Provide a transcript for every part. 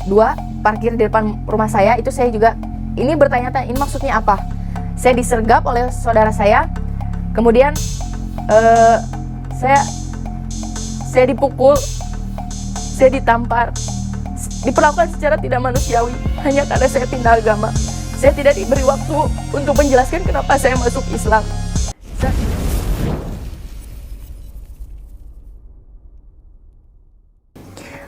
dua parkir di depan rumah saya. Itu saya juga ini bertanya-tanya, ini maksudnya apa? Saya disergap oleh saudara saya, kemudian saya dipukul, saya ditampar, diperlakukan secara tidak manusiawi hanya karena saya pindah agama. Saya tidak diberi waktu untuk menjelaskan kenapa saya masuk Islam.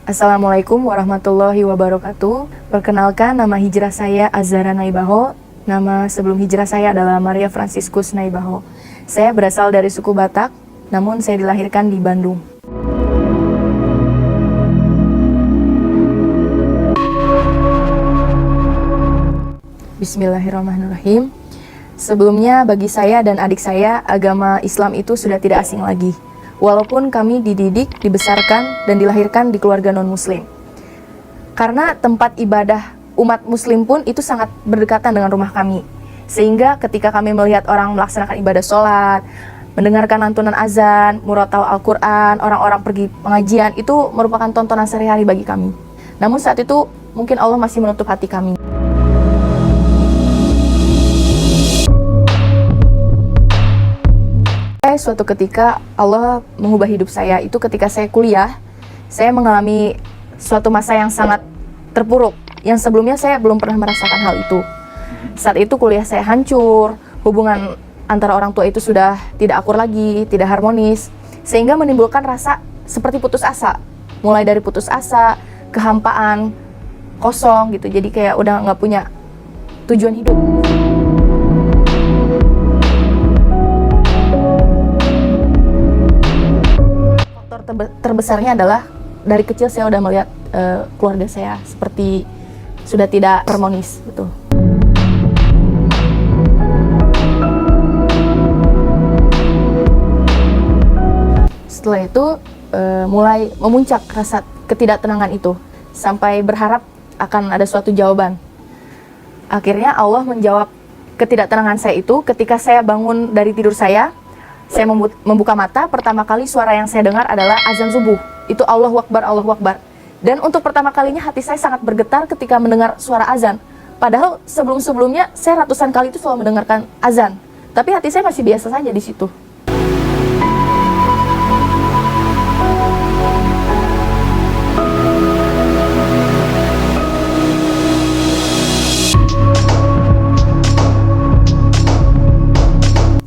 Assalamualaikum warahmatullahi wabarakatuh. Perkenalkan, nama hijrah saya Azhara Naibaho. Nama sebelum hijrah saya adalah Maria Franciscus Naibaho. Saya berasal dari suku Batak, namun saya dilahirkan di Bandung. Bismillahirrahmanirrahim. Sebelumnya bagi saya dan adik saya, agama Islam itu sudah tidak asing lagi. Walaupun kami dididik, dibesarkan, dan dilahirkan di keluarga non-muslim. Karena tempat ibadah umat muslim pun itu sangat berdekatan dengan rumah kami. Sehingga ketika kami melihat orang melaksanakan ibadah sholat, mendengarkan lantunan azan, murotal Al-Quran, orang-orang pergi pengajian, itu merupakan tontonan sehari-hari bagi kami. Namun saat itu mungkin Allah masih menutup hati kami. Suatu ketika Allah mengubah hidup saya, itu ketika saya kuliah. Saya mengalami suatu masa yang sangat terpuruk, yang sebelumnya saya belum pernah merasakan hal itu. Saat itu kuliah saya hancur, hubungan antara orang tua itu sudah tidak akur lagi, tidak harmonis, sehingga menimbulkan rasa seperti putus asa. Mulai dari putus asa, kehampaan, kosong gitu, jadi kayak udah nggak punya tujuan hidup. Terbesarnya adalah dari kecil saya udah melihat keluarga saya seperti sudah tidak harmonis, betul. Setelah itu mulai memuncak rasa ketidaktenangan itu sampai berharap akan ada suatu jawaban. Akhirnya Allah menjawab ketidaktenangan saya itu ketika saya bangun dari tidur saya membuka mata. Pertama kali suara yang saya dengar adalah azan subuh. Itu Allahu Akbar, Allahu Akbar. Dan untuk pertama kalinya hati saya sangat bergetar ketika mendengar suara azan. Padahal sebelum-sebelumnya saya ratusan kali itu selalu mendengarkan azan. Tapi hati saya masih biasa saja di situ.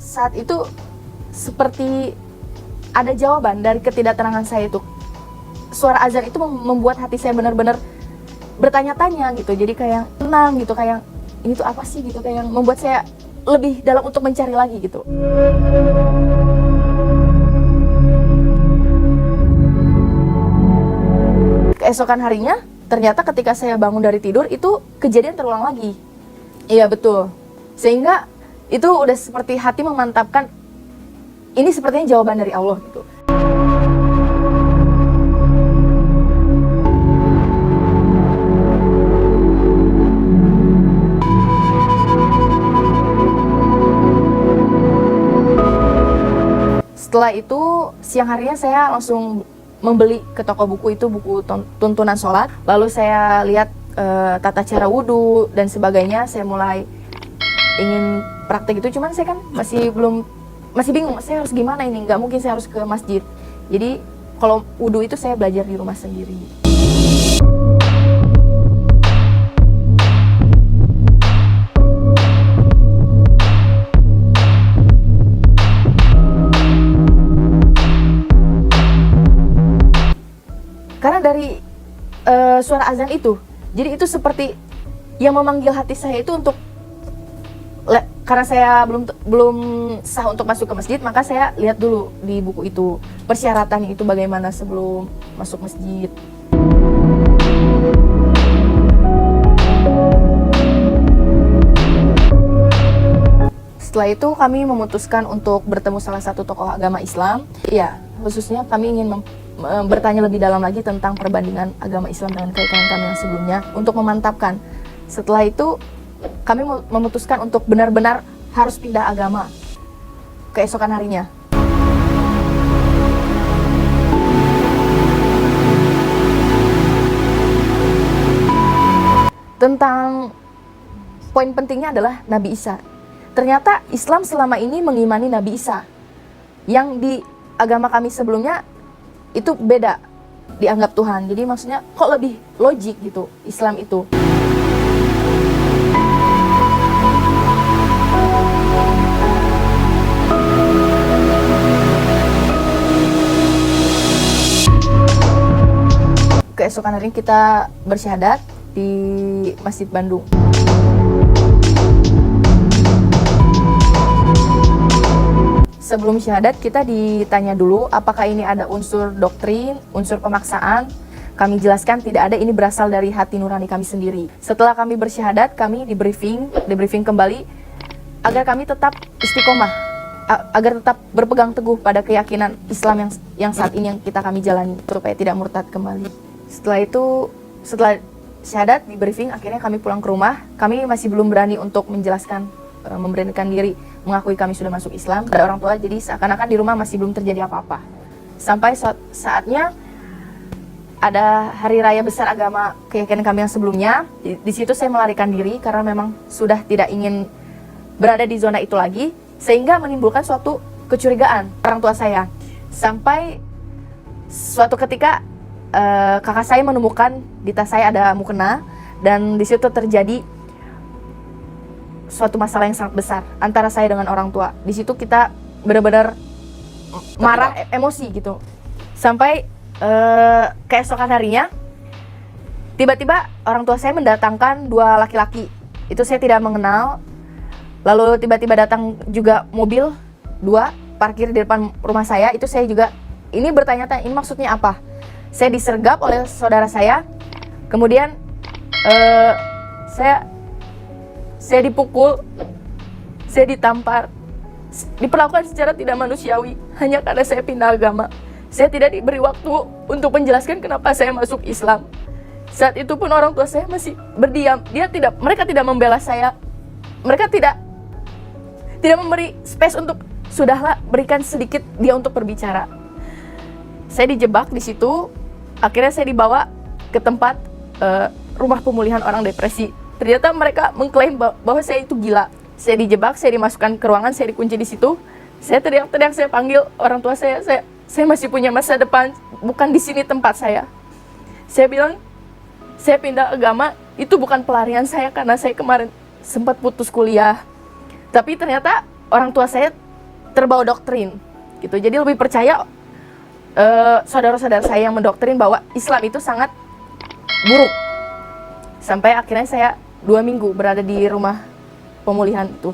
Saat itu seperti ada jawaban dari ketidaktenangan saya itu. Suara azan itu membuat hati saya benar-benar bertanya-tanya gitu. Jadi kayak tenang gitu, kayak ini tuh apa sih gitu, kayak membuat saya lebih dalam untuk mencari lagi gitu. Keesokan harinya, ternyata ketika saya bangun dari tidur itu kejadian terulang lagi. Iya betul. Sehingga itu udah seperti hati memantapkan ini sepertinya jawaban dari Allah gitu. Setelah itu siang harinya saya langsung membeli ke toko buku itu buku tuntunan sholat. Lalu saya lihat tata cara wudhu dan sebagainya. Saya mulai ingin praktek itu, cuman saya kan masih bingung, saya harus gimana ini, nggak mungkin saya harus ke masjid. Jadi kalau wudhu itu saya belajar di rumah sendiri. Karena dari suara azan itu, jadi itu seperti yang memanggil hati saya itu untuk, karena saya belum sah untuk masuk ke masjid, maka saya lihat dulu di buku itu persyaratannya itu bagaimana sebelum masuk masjid. Setelah itu kami memutuskan untuk bertemu salah satu tokoh agama Islam. Ya, khususnya kami ingin bertanya lebih dalam lagi tentang perbandingan agama Islam dengan keyakinan kami yang sebelumnya untuk memantapkan. Setelah itu kami memutuskan untuk benar-benar harus pindah agama keesokan harinya. tentang poin pentingnya adalah Nabi Isa. Ternyata Islam selama ini mengimani Nabi Isa, yang di agama kami sebelumnya itu beda, dianggap Tuhan. Jadi maksudnya kok lebih logik gitu Islam itu. Keesokan hari kita bersyahadat di Masjid Bandung. Sebelum syahadat kita ditanya dulu apakah ini ada unsur doktrin, unsur pemaksaan. Kami jelaskan tidak ada, ini berasal dari hati nurani kami sendiri. Setelah kami bersyahadat, kami di briefing kembali agar kami tetap istiqomah, agar tetap berpegang teguh pada keyakinan Islam yang saat ini yang kami jalani, supaya tidak murtad kembali. Setelah itu, setelah syahadat di briefing, akhirnya kami pulang ke rumah. Kami masih belum berani untuk menjelaskan, memberanikan diri, mengakui kami sudah masuk Islam pada orang tua. Jadi seakan-akan di rumah masih belum terjadi apa-apa. Sampai saatnya ada hari raya besar agama keyakinan kami yang sebelumnya. Di situ saya melarikan diri karena memang sudah tidak ingin berada di zona itu lagi, sehingga menimbulkan suatu kecurigaan orang tua saya. Sampai suatu ketika kakak saya menemukan di tas saya ada mukena, dan di situ terjadi suatu masalah yang sangat besar antara saya dengan orang tua. Di situ kita benar-benar marah, emosi gitu. Sampai keesokan harinya tiba-tiba orang tua saya mendatangkan 2 laki-laki. Itu saya tidak mengenal. Lalu tiba-tiba datang juga mobil 2 parkir di depan rumah saya. Itu saya juga ini bertanya-tanya, ini maksudnya apa? Saya disergap oleh saudara saya, kemudian saya dipukul, saya ditampar, diperlakukan secara tidak manusiawi hanya karena saya pindah agama. Saya tidak diberi waktu untuk menjelaskan kenapa saya masuk Islam. Saat itu pun orang tua saya masih berdiam. Mereka tidak membela saya. Mereka tidak memberi space untuk, sudahlah, berikan sedikit dia untuk berbicara. Saya dijebak di situ. Akhirnya saya dibawa ke tempat rumah pemulihan orang depresi. Ternyata mereka mengklaim bahwa saya itu gila. Saya dijebak, saya dimasukkan ke ruangan, saya dikunci di situ. Saya teriak-teriak, saya panggil orang tua saya masih punya masa depan, bukan di sini tempat saya. Saya bilang, saya pindah agama, itu bukan pelarian saya karena saya kemarin sempat putus kuliah. Tapi ternyata orang tua saya terbawa doktrin gitu. Jadi lebih percaya saudara-saudara saya yang mendoktrin bahwa Islam itu sangat buruk. Sampai akhirnya saya 2 minggu berada di rumah pemulihan itu.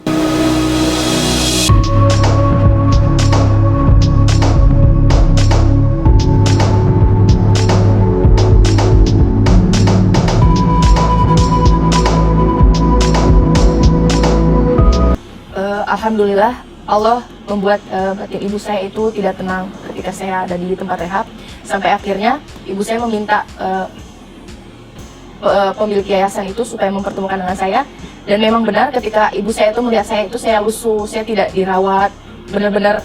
Alhamdulillah, Allah membuat batin ibu saya itu tidak tenang ketika saya ada di tempat rehab. Sampai akhirnya ibu saya meminta pemilik yayasan itu supaya mempertemukan dengan saya. Dan memang benar, ketika ibu saya itu melihat saya lusuh, saya tidak dirawat, benar-benar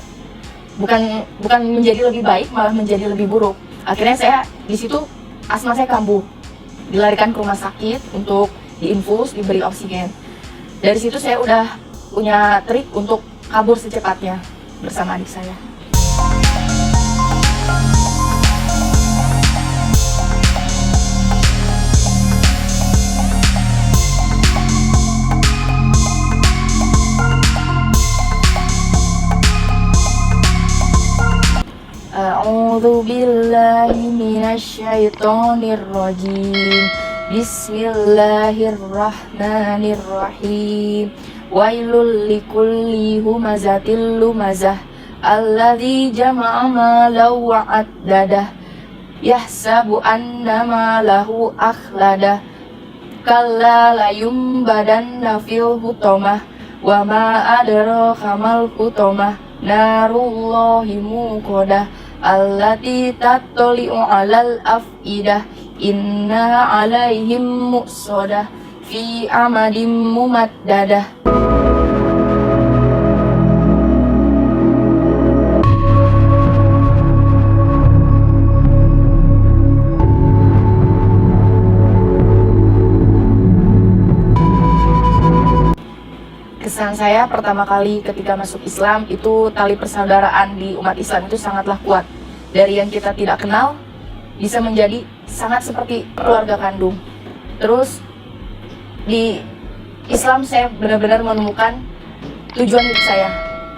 bukan menjadi lebih baik, malah menjadi lebih buruk. Akhirnya saya di situ asma saya kambuh, dilarikan ke rumah sakit untuk diinfus, diberi oksigen. Dari situ saya udah punya trik untuk kabur secepatnya bersama adik saya. A'udzu billahi minasy syaithanir rajim. Bismillahirrahmanirrahim. Wailul likulli humazatil lumazah alladzi jama'a malan wa 'addadah yahsabu anna malahu akhladah kalla la yumbadanna fil hutamah wa ma adraka mal hutamah narullahi muqadah allati tattali'u 'alal afidah inna 'alaihim muqsadah fi amadim mumaddadah. Pesan saya pertama kali ketika masuk Islam itu tali persaudaraan di umat Islam itu sangatlah kuat. Dari yang kita tidak kenal bisa menjadi sangat seperti keluarga kandung. Terus di Islam saya benar-benar menemukan tujuan hidup saya.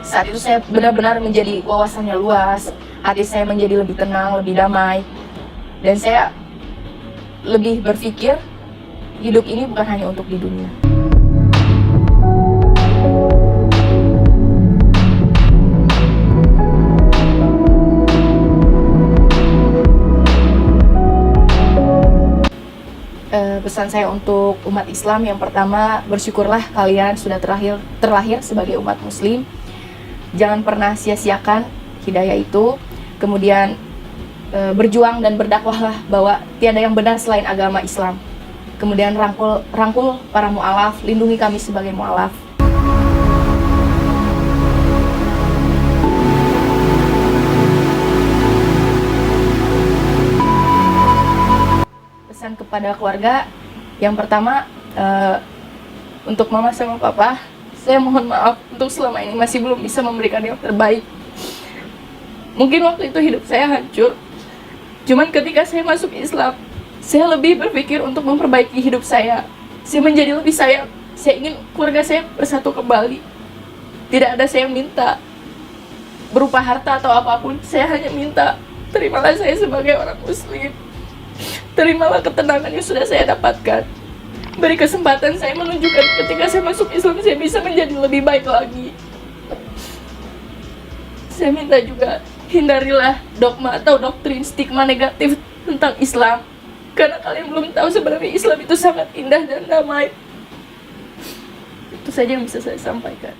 Saat itu saya benar-benar menjadi wawasannya luas, hati saya menjadi lebih tenang, lebih damai. Dan saya lebih berpikir hidup ini bukan hanya untuk di dunia. Pesan saya untuk umat Islam yang pertama, bersyukurlah kalian sudah terlahir sebagai umat Muslim. Jangan pernah sia-siakan hidayah itu. Kemudian berjuang dan berdakwahlah bahwa tiada yang benar selain agama Islam. Kemudian rangkul para mu'alaf, lindungi kami sebagai mu'alaf. Pesan kepada keluarga, yang pertama untuk mama sama papa, saya mohon maaf untuk selama ini masih belum bisa memberikan yang terbaik. Mungkin waktu itu hidup saya hancur, cuman ketika saya masuk Islam, saya lebih berpikir untuk memperbaiki hidup saya. Saya menjadi lebih sayang. Saya ingin keluarga saya bersatu kembali. Tidak ada saya minta berupa harta atau apapun. Saya hanya minta, terimalah saya sebagai orang Muslim. Terimalah ketenangan yang sudah saya dapatkan. Beri kesempatan saya menunjukkan ketika saya masuk Islam, saya bisa menjadi lebih baik lagi. Saya minta juga, hindarilah dogma atau doktrin stigma negatif tentang Islam. Karena kalian belum tahu sebenarnya Islam itu sangat indah dan damai. Itu saja yang bisa saya sampaikan.